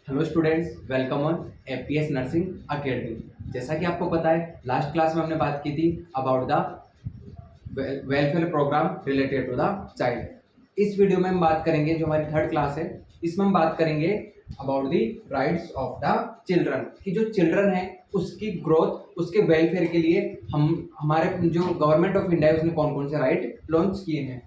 Hello students, welcome on APS nursing academy. जैसा कि आपको पता है, लास्ट क्लास में हमने बात की थी about the welfare programme related to the child. इस वीडियो में हम बात करेंगे, जो हमारी थर्ड क्लास है, इसमें हम बात करेंगे about the rights of the children, कि जो चिल्ड्रन है उसकी ग्रोथ, उसके वेलफेयर के लिए हम हमारे जो गवर्नमेंट ऑफ इंडिया है उसने कौन कौन से राइट लॉन्च किए हैं।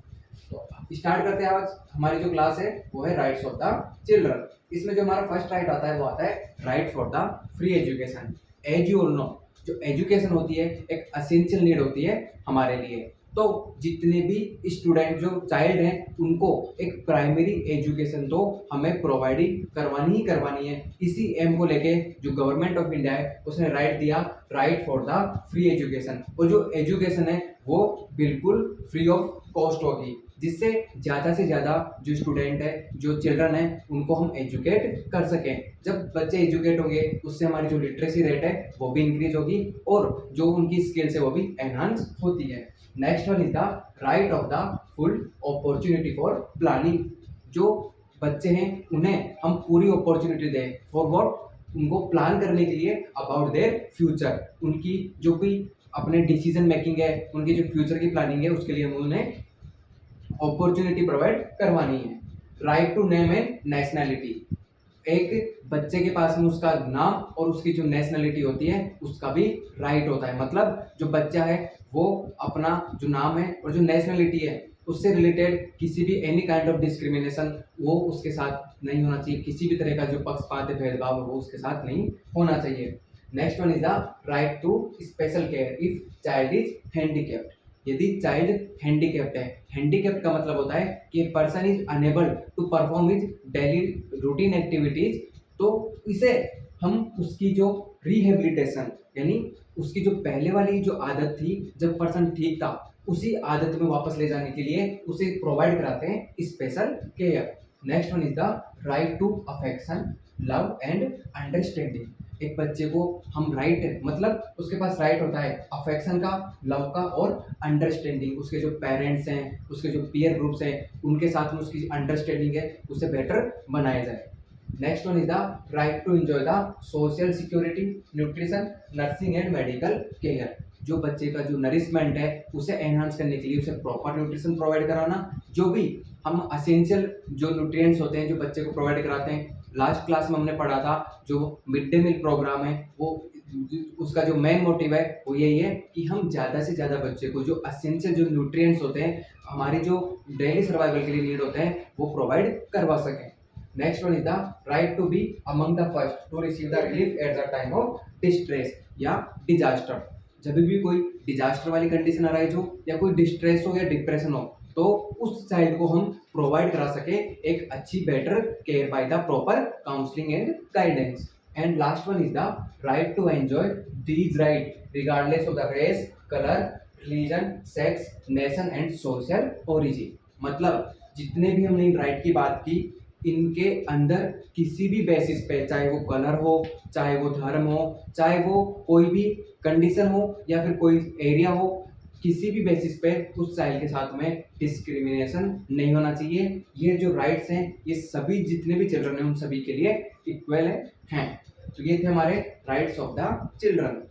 तो स्टार्ट करते हैं। आज हमारी जो क्लास है वो है राइट्स ऑफ द चिल्ड्रन। इसमें जो हमारा फर्स्ट राइट आता है वो आता है right for the free education. As you all know, जो एजुकेशन होती है एक असेंशियल नीड होती है हमारे लिए। तो जितने भी स्टूडेंट, जो चाइल्ड हैं, उनको एक प्राइमरी एजुकेशन तो हमें प्रोवाइड करवानी ही करवानी है। इसी एम को लेके जो गवर्नमेंट ऑफ इंडिया है उसने राइट दिया, right for the free education. और जो एजुकेशन है वो बिल्कुल फ्री ऑफ कॉस्ट होगी, जिससे ज़्यादा से ज़्यादा जो स्टूडेंट है, जो चिल्ड्रन है, उनको हम एजुकेट कर सकें। जब बच्चे एजुकेट होंगे उससे हमारी जो लिटरेसी रेट है वो भी इंक्रीज होगी और जो उनकी स्किल्स है वो भी एनहांस होती है। Next one is the right of the full opportunity for planning. जो बच्चे हैं उन्हें हम पूरी अपॉर्चुनिटी दें फॉर व्हाट, उनको प्लान करने के लिए अबाउट देयर फ्यूचर। उनकी जो भी अपने डिसीजन मेकिंग है, उनकी जो फ्यूचर की प्लानिंग है, उसके लिए हम उन्हें अपॉर्चुनिटी प्रोवाइड करवानी है। Right to name and nationality. एक बच्चे के पास में उसका नाम और उसकी जो नेशनैलिटी होती है उसका भी राइट होता है। मतलब जो बच्चा है वो अपना जो नाम है और जो नेशनैलिटी है उससे रिलेटेड किसी भी एनी काइंड ऑफ डिस्क्रिमिनेशन वो उसके साथ नहीं होना चाहिए। किसी भी तरह का जो पक्षपात भेदभाव वो उसके साथ नहीं होना चाहिए। Next one is the right to special care if child is handicapped. यदि चाइल्ड हैंडीकैप्ड है, हैंडीकैप्ड का मतलब होता है कि person is unable to perform his daily routine activities, तो इसे हम उसकी जो रिहेबिलिटेशन, यानी उसकी जो पहले वाली जो आदत थी, जब पर्सन ठीक था, उसी आदत में वापस ले जाने के लिए उसे प्रोवाइड कराते हैं special care. Next one is the right to affection, love and understanding. एक बच्चे को हम राइट, मतलब उसके पास राइट होता है अफेक्शन का, लव का और अंडरस्टैंडिंग। उसके जो पेरेंट्स हैं, उसके जो पीयर ग्रुप्स हैं, उनके साथ में उसकी अंडरस्टैंडिंग है उसे बेटर बनाया जाए। Next one is the right to enjoy the social security, nutrition, nursing and medical care. जो बच्चे का जो नरिशमेंट है उसे एनहांस करने के लिए उसे प्रॉपर न्यूट्रिशन प्रोवाइड कराना। जो भी हम असेंशियल जो न्यूट्रिएंट्स होते हैं जो बच्चे को प्रोवाइड कराते हैं, लास्ट क्लास में हमने पढ़ा था जो मिड डे मील प्रोग्राम है वो, उसका जो मेन मोटिव है वो यही है कि हम ज़्यादा से ज़्यादा बच्चे को जो असेंशियल जो न्यूट्रिएंट्स होते हैं, हमारी जो डेली सर्वाइवल के लिए नीड होते हैं, वो प्रोवाइड करवा सकें। Next one is the right to be among the first to receive the relief at the time of distress या डिजास्टर। जब भी कोई डिजास्टर वाली कंडीशन अराइज हो या कोई डिस्ट्रेस हो या डिप्रेशन हो, तो उस चाइल्ड को हम प्रोवाइड करा सके एक अच्छी better care by the proper counselling and guidance. And last one is the right to enjoy these right regardless of the race, colour, religion, sex, nation and social origin. मतलब जितने भी हमने इन राइट की बात की, इनके अंदर किसी भी बेसिस पे, चाहे वो कलर हो, चाहे वो धर्म हो, चाहे वो कोई भी कंडीशन हो या फिर कोई एरिया हो, किसी भी बेसिस पे उस चाइल्ड के साथ में डिस्क्रिमिनेशन नहीं होना चाहिए। ये जो राइट्स हैं ये सभी जितने भी चिल्ड्रन हैं उन सभी के लिए इक्वल हैं। तो ये थे हमारे राइट्स ऑफ द चिल्ड्रन।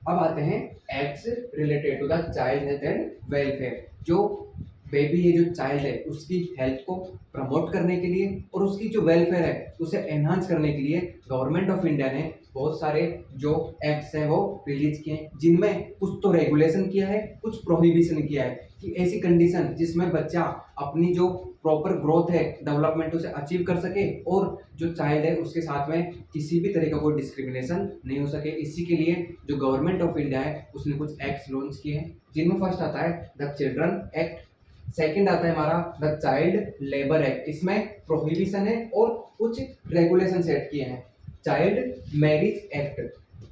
अब आते हैं acts related to the child health and welfare. जो बेबी, ये जो चाइल्ड है उसकी हेल्थ को प्रमोट करने के लिए और उसकी जो वेलफेयर है उसे एनहांस करने के लिए गवर्नमेंट ऑफ इंडिया ने बहुत सारे जो एक्ट्स हैं वो रिलीज किए हैं, जिनमें कुछ तो रेगुलेशन किया है, कुछ प्रोहिबिशन किया है कि ऐसी कंडीशन जिसमें बच्चा अपनी जो प्रॉपर ग्रोथ है, डेवलपमेंट उसे अचीव कर सके और जो चाइल्ड है उसके साथ में किसी भी तरह का कोई डिस्क्रिमिनेशन नहीं हो सके। इसी के लिए जो गवर्नमेंट ऑफ इंडिया है उसने कुछ एक्ट्स लॉन्च किए हैं, जिनमें फर्स्ट आता है द चिल्ड्रन एक्ट, सेकंड आता है हमारा द चाइल्ड लेबर एक्ट। इसमें प्रोहिबिशन है और कुछ रेगुलेशन सेट किए हैं। चाइल्ड मैरिज एक्ट,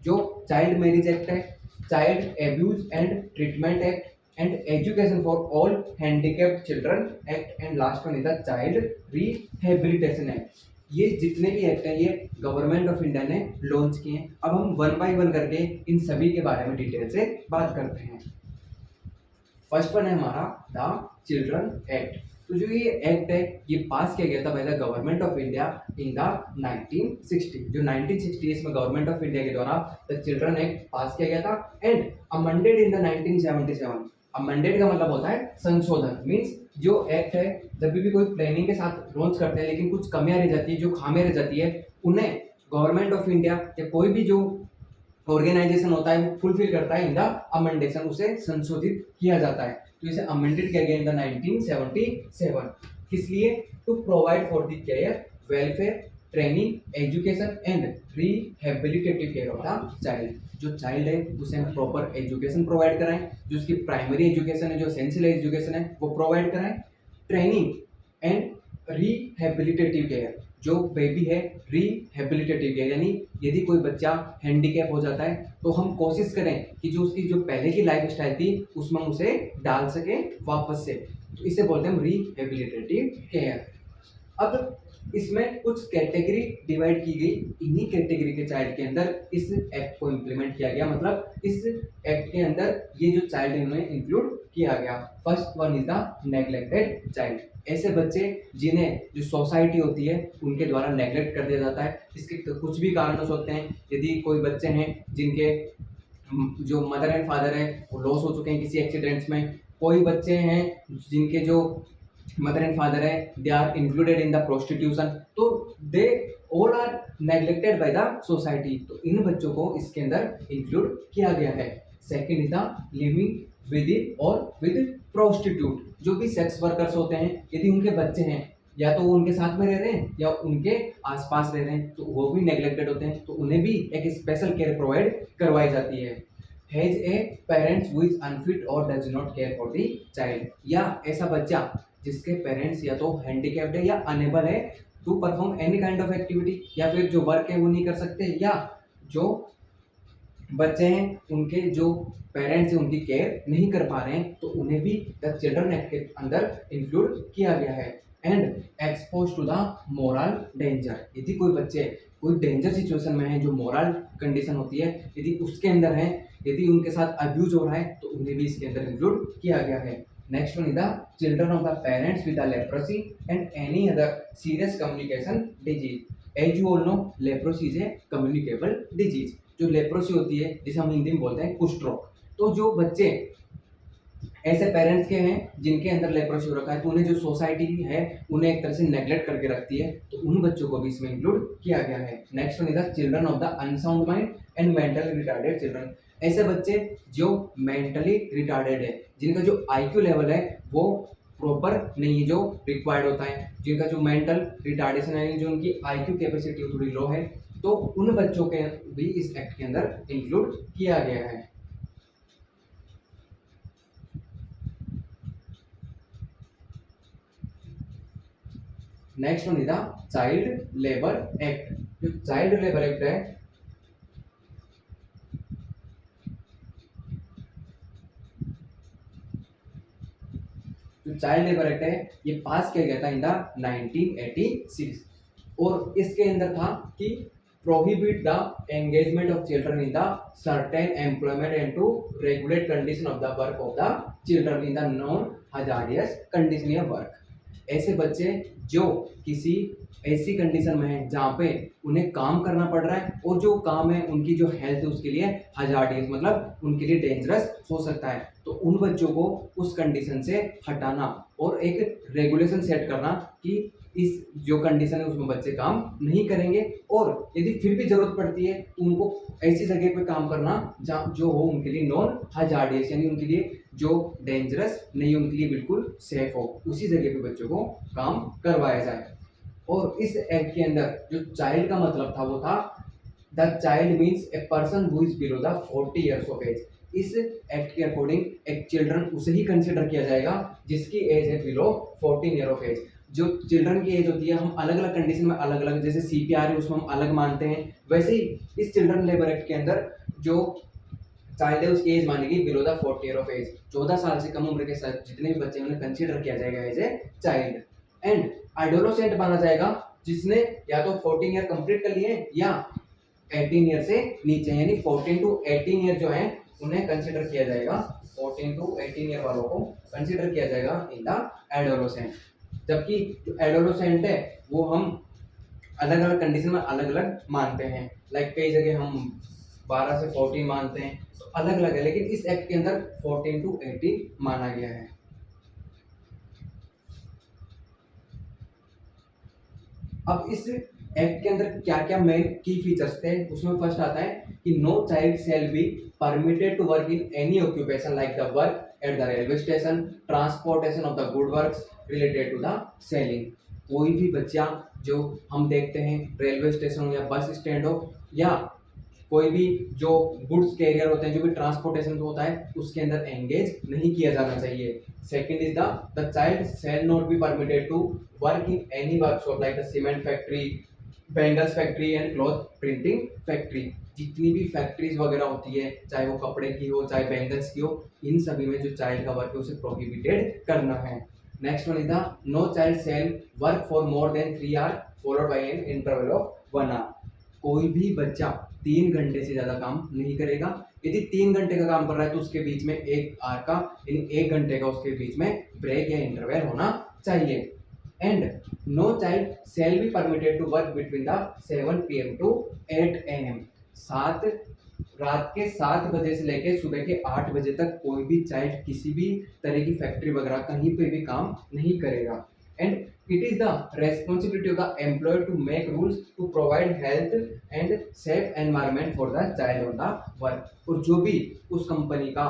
जो चाइल्ड मैरिज एक्ट है, child abuse and treatment act and education for all handicapped children act and last one is the child rehabilitation act. ये जितने भी एक्ट हैं ये गवर्नमेंट ऑफ इंडिया ने लॉन्च किए हैं। अब हम वन बाय वन करके इन सभी के बारे में डिटेल से बात करते हैं। फर्स्ट वन है हमारा द चिल्ड्रन एक्ट। तो जो ये एक्ट है ये पास किया गया था by the government of India in the 1960। जो 1960 इसमें गवर्नमेंट ऑफ इंडिया के द्वारा द चिल्ड्रन एक्ट पास किया गया था and amended in the 1977। Amended का मतलब होता है संशोधन, मीन्स जो एक्ट है जब भी कोई प्लानिंग के साथ लॉन्च करते हैं लेकिन कुछ कमियां रह जाती है, जो खामियां रह जाती है, उन्हें गवर्नमेंट ऑफ इंडिया या कोई भी जो ऑर्गेनाइजेशन होता है वो फुलफिल करता है इन द अमेंडेशन, उसे संशोधित किया जाता है। तो इसे अमेंडेड किया गया इन द 1977। किस लिए? To provide for the care, welfare, training, education and rehabilitative care of the child. जो चाइल्ड है उसे हम प्रॉपर एजुकेशन प्रोवाइड कराएं, जो उसकी प्राइमरी एजुकेशन है, जो एसेंशियल एजुकेशन है वो प्रोवाइड कराएं, ट्रेनिंग एंड रिहेबिलिटेटिव केयर, जो बेबी है रिहेबिलिटेटिव केयर, यानी यदि कोई बच्चा हैंडीकैप हो जाता है तो हम कोशिश करें कि जो उसकी जो पहले की लाइफ स्टाइल थी उसमें हम उसे डाल सके वापस से, तो इसे बोलते हैं हम रिहेबिलिटेटिव केयर। अब इसमें कुछ कैटेगरी डिवाइड की गई, इन्हीं कैटेगरी के चाइल्ड के अंदर इस एक्ट को इम्प्लीमेंट किया गया, मतलब इस एक्ट के अंदर ये जो चाइल्ड है उन्हें इंक्लूड किया गया। First one is the neglected child, ऐसे बच्चे जिन्हें जो सोसाइटी होती है उनके द्वारा नेग्लेक्ट कर दिया जाता है। इसके कुछ भी कारण हो सकते हैं, यदि कोई बच्चे हैं जिनके जो मदर एंड फादर है वो लॉस हो चुके हैं किसी एक्सीडेंट्स में, कोई बच्चे हैं जिनके जो मदर एंड फादर है they are included in the prostitution, तो they all are neglected by the society, तो इन बच्चों को इसके अंदर इंक्लूड किया गया है। Second is the living with in और विद प्रोस्टिट्यूट, जो भी सेक्स वर्कर्स होते हैं यदि उनके बच्चे हैं या तो वो उनके साथ में रह रहे हैं या उनके आसपास रह रहे हैं तो वो भी नेग्लेक्टेड होते हैं, तो उन्हें भी एक स्पेशल केयर प्रोवाइड करवाई जाती है। Has a parents who is unfit और does not care for the child, या ऐसा बच्चा जिसके पेरेंट्स या तो हैंडीकैप्ड है या अनेबल है to perform any kind of activity, या फिर जो वर्क है वो नहीं कर सकते, या जो बच्चे हैं उनके जो पेरेंट्स हैं उनकी केयर नहीं कर पा रहे हैं, तो उन्हें भी द चिल्ड्रन एक्ट के अंदर इंक्लूड किया गया है। And expose to the moral danger, यदि कोई बच्चे कोई डेंजर सिचुएशन में है, जो मोरल कंडीशन होती है यदि उसके अंदर है, यदि उनके साथ अब्यूज हो रहा है तो उन्हें भी इसके अंदर इंक्लूड किया गया है। Next one is the children of the parents with the leprosy and any other serious communication disease. As you all know leprosy is a communicable disease. जो लेप्रोसी होती है जिसे हम हिंदी में बोलते हैं कुष्ठ रोग, तो जो बच्चे ऐसे पेरेंट्स के हैं जिनके अंदर लेप्रोसी हो रखा है तो उन्हें जो सोसाइटी है उन्हें एक तरह से नेग्लेक्ट करके रखती है, तो उन बच्चों को भी इसमें इंक्लूड किया गया है। Next one is the children of the unsound mind and mentally retarded children. ऐसे बच्चे जो मेंटली रिटार्डेड है, जिनका जो आईक्यू लेवल है वो प्रॉपर नहीं है जो रिक्वायर्ड होता है, जिनका जो मेंटल रिटार्डेशन है, जो उनकी आईक्यू कैपेसिटी थोड़ी लो है, तो उन बच्चों के भी इस एक्ट के अंदर इंक्लूड किया गया है। Next one is the child labour act. जो चाइल्ड लेबर एक्ट है जो चाइल्ड लेबर एक्ट है ये पास किया गया था इन द 1986, और इसके अंदर था कि prohibit the engagement of children in the certain employment and to regulate condition of the work of the children in the non hazardous condition of work। ऐसे बच्चे जो किसी ऐसी कंडीशन में है जहाँ पे उन्हें काम करना पड़ रहा है और जो काम है उनकी जो हेल्थ है उसके लिए हजार्डियस मतलब उनके लिए डेंजरस हो सकता है, तो उन बच्चों को उस कंडीशन से हटाना और एक रेगुलेशन सेट करना कि इस जो कंडीशन है उसमें बच्चे काम नहीं करेंगे, और यदि फिर भी जरूरत पड़ती है तो उनको ऐसी जगह पे काम करना जहाँ जो हो उनके लिए नॉन हजार्डियस, यानी उनके लिए जो डेंजरस नहीं, उनके लिए बिल्कुल सेफ हो, उसी जगह पे बच्चों को काम करवाया जाए। और इस एक्ट के अंदर जो चाइल्ड का मतलब था वो था the child means a person who is below the 40 years of age. इस एक्ट के अकॉर्डिंग एक चिल्ड्रन उसे ही कंसिडर किया जाएगा जिसकी एज है बिलो 14 ईयर ऑफ एज। जो चिल्ड्रन की एज होती है हम अलग अलग कंडीशन में अलग अलग, जैसे सीपीआर है उसमें हम अलग मानते हैं, वैसे ही इस चिल्ड्रन लेबर एक्ट के अंदर जो चाइल्ड है उसकी एज मानेगी below the 40 year of age. 14 साल से कम उम्र के साथ जितने भी बच्चे उन्हें कंसिडर किया जाएगा as a child. And adolescent माना जाएगा जिसने या तो 14 ईयर कंप्लीट कर लिए या 18 ईयर से नीचे, यानी 14 टू 18 ईयर जो है उन्हें कंसिडर किया जाएगा, 14 टू 18 ईयर वालों को कंसिडर किया जाएगा इन द एडोलेसेंट। जबकि जो एडोलेसेंट है वो हम अलग अलग कंडीशन में अलग अलग मानते हैं। लाइक कई जगह हम 12 से 14 मानते हैं, तो अलग अलग है, लेकिन इस एक्ट के अंदर 14 to 18 माना गया है। अब इस एक्ट के अंदर क्या क्या मेन की फीचर्स थे, उसमें फर्स्ट आता है कि no child shall be permitted to work in any occupation like the work at the railway station, transportation of the good works related to the selling. कोई भी बच्चा जो हम देखते हैं रेलवे स्टेशन या बस स्टैंड हो या कोई भी जो गुड्स कैरियर होते हैं, जो भी ट्रांसपोर्टेशन होता है, उसके अंदर एंगेज नहीं किया जाना चाहिए। Second is the child shall not be permitted to work in any workshop like the cement factory, bangles factory and cloth printing factory. जितनी भी फैक्ट्रीज वगैरह होती है, चाहे वो कपड़े की हो चाहे बैंगल्स की हो, इन सभी में जो चाइल्ड का वर्क है उसे प्रोहिबिटेड करना है। Next one is the no child shall work for more than 3 hour followed by an interval of 1 hour. कोई भी बच्चा 3 घंटे से ज़्यादा काम नहीं करेगा। यदि 3 घंटे का काम कर रहा है तो उसके बीच में 1 आवर का यानी 1 घंटे का उसके बीच में ब्रेक या इंटरवल होना चाहिए। And no child shall be permitted to work between the 7 PM to 8 AM। रात के 7 बजे से लेकर सुबह के 8 बजे तक कोई भी चाइल्ड किसी भी तरह की फैक्ट्री वगैरह कहीं पे भी काम नहीं करेगा। And it is the responsibility of the employer to make rules to provide health and safe environment for the child on the work। और जो भी उस कंपनी का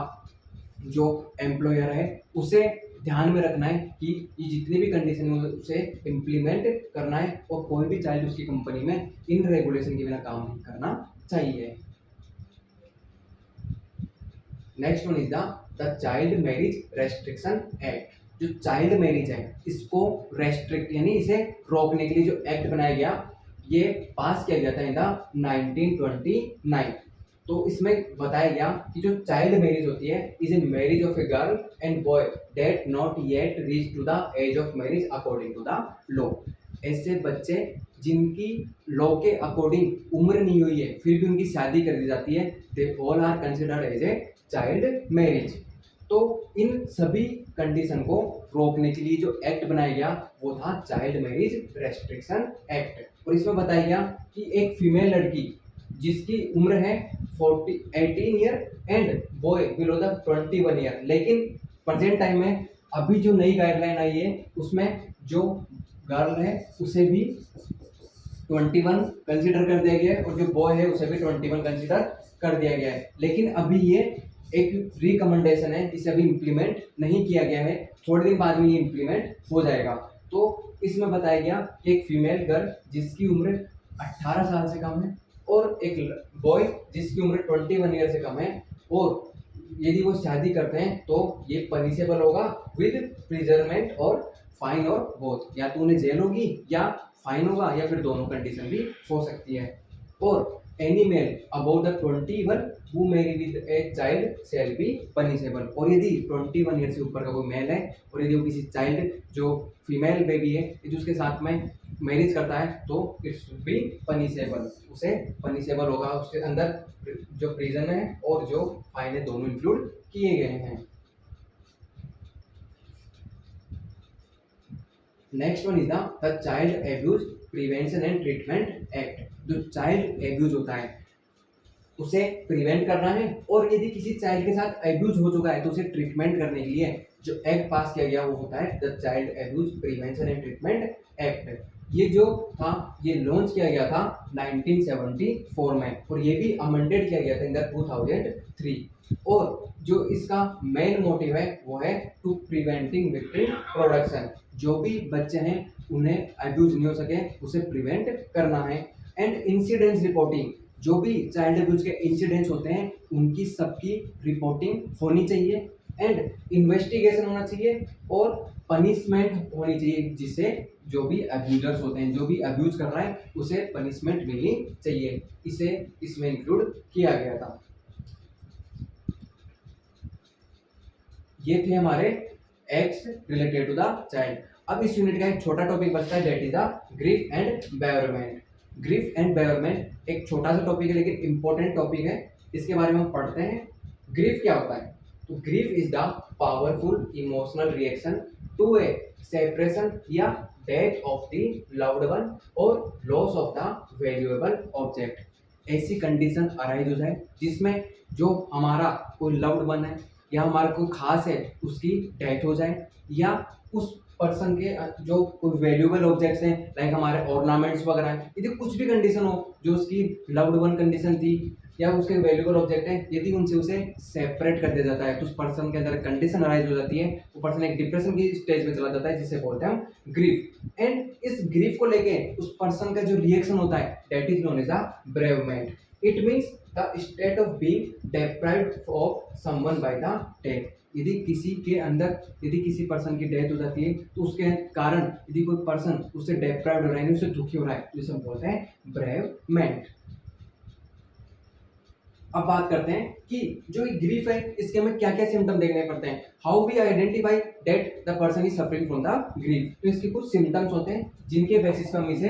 जो एम्प्लॉयर है उसे ध्यान में रखना है कि ये जितनी भी कंडीशन है उसे इम्प्लीमेंट करना है और कोई भी चाइल्ड उसकी कंपनी में इन रेगुलेशन के बिना काम नहीं करना चाहिए। Next one is the child marriage restriction act. जो चाइल्ड मैरिज है इसको रेस्ट्रिक्ट यानी इसे रोकने के लिए जो एक्ट बनाया गया, ये पास किया गया था इन द 1929। तो इसमें बताया गया कि जो चाइल्ड मैरिज होती है is a marriage of a girl and boy that not yet reach to the age of marriage according to the law. ऐसे बच्चे जिनकी लॉ के अकॉर्डिंग उम्र नहीं हुई है फिर भी उनकी शादी कर दी जाती है, they all are considered as a child marriage. तो इन सभी कंडीशन को रोकने के लिए जो एक्ट बनाया गया वो था चाइल्ड मैरिज रेस्ट्रिक्शन एक्ट। और इसमें बताया गया कि एक फीमेल लड़की जिसकी उम्र है 18 year and boy below the 21 year, लेकिन प्रेजेंट टाइम में अभी जो नई गाइडलाइन आई है उसमें जो गर्ल है उसे भी 21 कंसिडर कर दिया गया है और जो बॉय है उसे भी 21 कंसिडर कर दिया गया है। लेकिन अभी ये एक रिकमेंडेशन है, इसे अभी इम्प्लीमेंट नहीं किया गया है, थोड़े दिन बाद में ये इम्प्लीमेंट हो जाएगा। तो इसमें बताया गया कि एक फीमेल गर्ल जिसकी उम्र 18 साल से कम है और एक बॉय जिसकी उम्र 21 ईयर से कम है, और यदि वो शादी करते हैं तो ये पनिशेबल होगा विद प्रिजर्मेंट और फाइन और बोथ। या तो उन्हें जेल होगी या फाइन होगा या फिर दोनों कंडीशन भी हो सकती है। और any male about the 21 who marry with a child shall be punishable. और यदि 21 ईयर से ऊपर का कोई मेल है और यदि वो किसी चाइल्ड जो फीमेल बेबी है यदि उसके साथ में मैरिज करता है तो इट शुड बी पनिशेबल, उसे पनिशेबल होगा। उसके अंदर जो प्रिजन है और जो फाइन है दोनों इंक्लूड किए गए हैं। Next one is the child abuse prevention and treatment act. जो चाइल्ड एब्यूज होता है उसे प्रिवेंट करना है, और यदि किसी चाइल्ड के साथ एब्यूज हो चुका है तो उसे ट्रीटमेंट करने के लिए जो एक्ट पास किया गया वो होता है the child abuse prevention and treatment act. ये जो था ये लॉन्च किया गया था 1974 में और ये भी अमेंडेड किया गया था इन द 2003। और जो इसका मेन मोटिव है वो है टू प्रिवेंटिंग विक्टिम प्रोडक्शन। जो भी बच्चे हैं उन्हें एब्यूज नहीं हो सके उसे प्रिवेंट करना है। एंड इंसिडेंट्स रिपोर्टिंग, जो भी चाइल्ड एब्यूज के इंसिडेंट्स होते हैं उनकी सबकी रिपोर्टिंग होनी चाहिए। एंड इन्वेस्टिगेशन होना चाहिए और पनिशमेंट होनी चाहिए, जिससे जो भी अब्यूजर्स होते हैं, जो भी अब्यूज कर रहा है उसे पनिशमेंट मिलनी चाहिए। इसे इसमें इंक्लूड किया गया था। ये थे हमारे acts related to the child. अब इस यूनिट का एक छोटा टॉपिक बचता है that is the grief and bereavement. Grief and bereavement एक छोटा सा टॉपिक है लेकिन इंपॉर्टेंट टॉपिक है, इसके बारे में हम पढ़ते हैं। ग्रीफ क्या होता है? तो grief is the powerful emotional reaction to a separation या death of the loved one और loss of the valuable object. ऐसी कंडीशन अराइज हो जाए जिसमें जो हमारा कोई लव्ड वन है या हमारा कोई खास है उसकी डेथ हो जाए, या उस पर्सन के जो कोई वैल्यूएबल ऑब्जेक्ट्स हैं लाइक हमारे ऑर्नामेंट्स वगैरह हैं, यदि कुछ भी कंडीशन हो जो उसकी लव्ड वन कंडीशन थी या उसके वैल्यूएबल ऑब्जेक्ट है, यदि उनसे उसे सेपरेट कर दिया जाता है तो उस पर्सन के अंदर कंडीशन अराइज हो जाती है, वो पर्सन एक डिप्रेशन की स्टेज में चला जाता है जिसे बोलते हैं हम ग्रीफ। एंड इस ग्रीफ को लेके उस पर्सन का जो रिएक्शन होता है that is known as a bereavement. It means the state of being deprived of someone by the death. यदि किसी के अंदर यदि किसी पर्सन की डेथ हो जाती है तो उसके कारण यदि कोई पर्सन उससे डिप्राइव्ड हो रहा है, उससे दुखी हो रहा है, तो इसे हम बोलते हैं बेरेवमेंट। अब बात करते हैं कि जो ग्रीफ है इसके हमें क्या क्या सिम्टम देखने पड़ते हैं। How we identify that the person is suffering from the grief. तो इसके कुछ सिम्टम्स होते हैं जिनके बेसिस पर हम इसे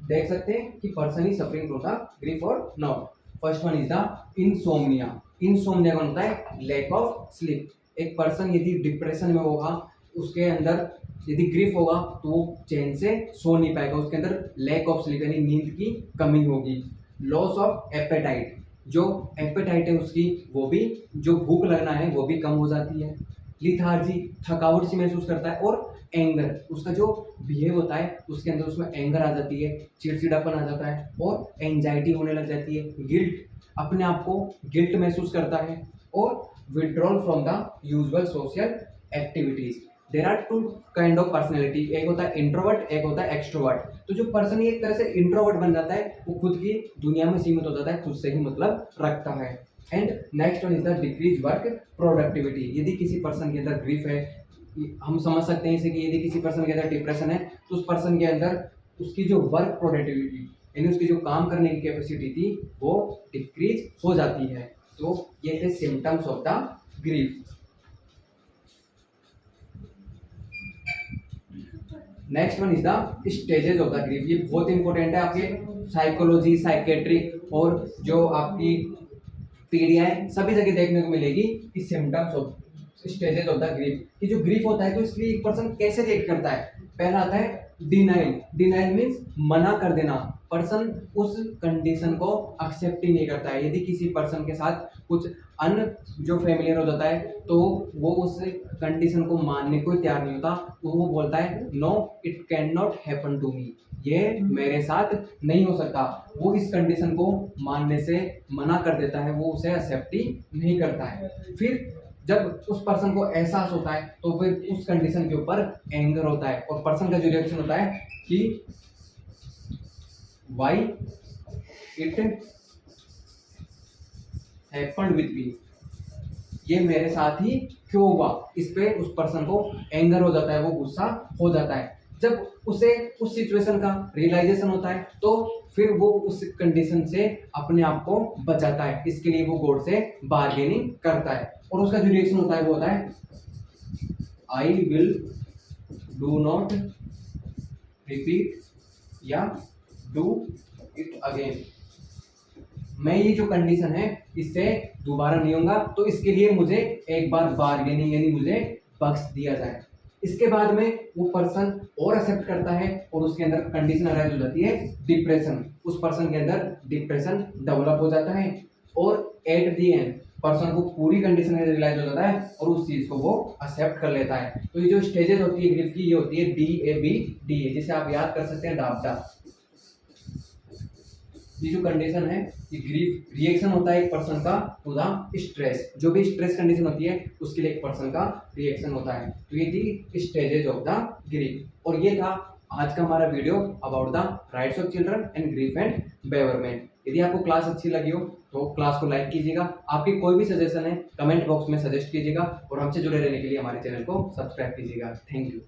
देख सकते हैं कि person is suffering from the grief और नॉट। First one is the insomnia. Insomnia का होता है लैक ऑफ स्लीप। एक पर्सन यदि डिप्रेशन में होगा, उसके अंदर यदि ग्रीफ होगा तो वो चैन से सो नहीं पाएगा, उसके अंदर लैक ऑफ स्लीप यानी नींद की कमी होगी। लॉस ऑफ एपेटाइट, जो एपेटाइट है उसकी वो भी, जो भूख लगना है वो भी कम हो जाती है। लिथार्जी, थकावट सी महसूस करता है। और एंगर, उसका जो बिहेव होता है उसके अंदर उसमें एंगर आ जाती है, चिड़चिड़ापन आ जाता है और एंजाइटी होने लग जाती है। गिल्ट, अपने आप को गिल्ट महसूस करता है। और withdrawal from the usual social activities. There are two kind of personality, एक होता है इंट्रोवर्ट, एक होता है एक्सट्रोवर्ट। तो जो पर्सन एक तरह से इंट्रोवर्ट बन जाता है वो खुद की दुनिया में सीमित हो जाता है, खुद से ही मतलब रखता है। And next one is the decrease work productivity. यदि किसी पर्सन के अंदर ग्रीफ है, हम समझ सकते हैं इसे कि यदि किसी पर्सन के अंदर डिप्रेशन है तो उस पर्सन के अंदर उसकी जो वर्क प्रोडक्टिविटी यानी उसकी जो काम करने की कैपेसिटी थी वो डिक्रीज हो जाती है। तो ये थे symptoms of the grief. Next one is the stages of the grief. ये बहुत इंपॉर्टेंट है आपके साइकोलॉजी, साइकेट्रिक और जो आपकी पीढ़ियाँ हैं सभी जगह देखने को मिलेगी कि symptoms of stages of the grief. कि जो ग्रीफ होता है तो इसके लिए एक पर्सन कैसे रिएक्ट करता है। पहला आता है डिनाइल। डिनाइल मीन्स मना कर देना। पर्सन उस कंडीशन को एक्सेप्ट ही नहीं करता है। यदि किसी पर्सन के साथ कुछ अन जो फेमिलियर हो जाता है तो वो उस कंडीशन को मानने को तैयार नहीं होता, तो वो बोलता है no it can not happen to me, ये मेरे साथ नहीं हो सकता। वो इस कंडीशन को मानने से मना कर देता है, वो उसे एक्सेप्ट ही नहीं करता है। फिर जब उस पर्सन को एहसास होता है तो फिर उस कंडीशन के ऊपर एंगर होता है और पर्सन का जो रिएक्शन होता है कि why it happened with me, ये मेरे साथ ही क्यों हुआ। इस पे उस पर्सन को एंगर हो जाता है, वो गुस्सा हो जाता है। जब उसे उस सिचुएशन का रियलाइजेशन होता है तो फिर वो उस कंडीशन से अपने आप को बचाता है। इसके लिए वो कोर्ट से बार्गेनिंग करता है और उसका जो रिएक्शन होता है वो होता है I will do not repeat या डू इट अगेन। मैं ये जो कंडीशन है इससे दोबारा नहीं होगा, तो इसके लिए मुझे एक बार बार्गेनिंग यानी मुझे बख्श दिया जाए। इसके बाद में वो पर्सन और एक्सेप्ट करता है और उसके अंदर कंडीशन अराइज हो जाती है डिप्रेशन। उस पर्सन के अंदर डिप्रेशन डेवलप हो जाता है और एट दी एंड पर्सन को पूरी कंडीशन रियलाइज हो जाता है और उस चीज को वो एक्सेप्ट कर लेता है। तो ये जो स्टेजेस होती है ग्रीफ की, ये होती है DABDA, जिसे आप याद कर सकते हैं डाप्टा। ये जो कंडीशन है ये ग्रीफ रिएक्शन होता है एक पर्सन का टू द स्ट्रेस। जो भी स्ट्रेस कंडीशन होती है उसके लिए एक पर्सन का रिएक्शन होता है। तो ये थी स्टेजेस ऑफ द ग्रीफ और ये था आज का हमारा video about the rights of children and grief and bereavement. यदि आपको क्लास अच्छी लगी हो तो क्लास को लाइक कीजिएगा। आपकी कोई भी सजेशन है कमेंट बॉक्स में सजेस्ट कीजिएगा और हमसे जुड़े रहने के लिए हमारे चैनल को सब्सक्राइब कीजिएगा। Thank you.